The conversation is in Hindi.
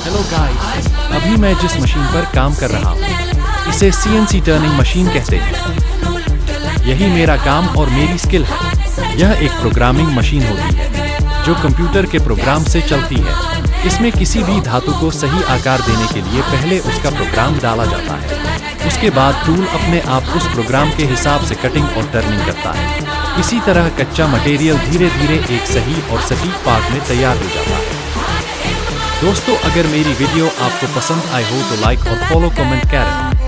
हेलो गाइस, अभी मैं जिस मशीन पर काम कर रहा हूँ इसे CNC टर्निंग मशीन कहते हैं। यही मेरा काम और मेरी स्किल है। यह एक प्रोग्रामिंग मशीन होती है जो कंप्यूटर के प्रोग्राम से चलती है। इसमें किसी भी धातु को सही आकार देने के लिए पहले उसका प्रोग्राम डाला जाता है। उसके बाद टूल अपने आप उस प्रोग्राम के हिसाब से कटिंग और टर्निंग करता है। इसी तरह कच्चा मटेरियल धीरे धीरे एक सही और सटीक पार्ट में तैयार हो जाता है। दोस्तों, अगर मेरी वीडियो आपको पसंद आई हो तो लाइक और फॉलो कमेंट करें।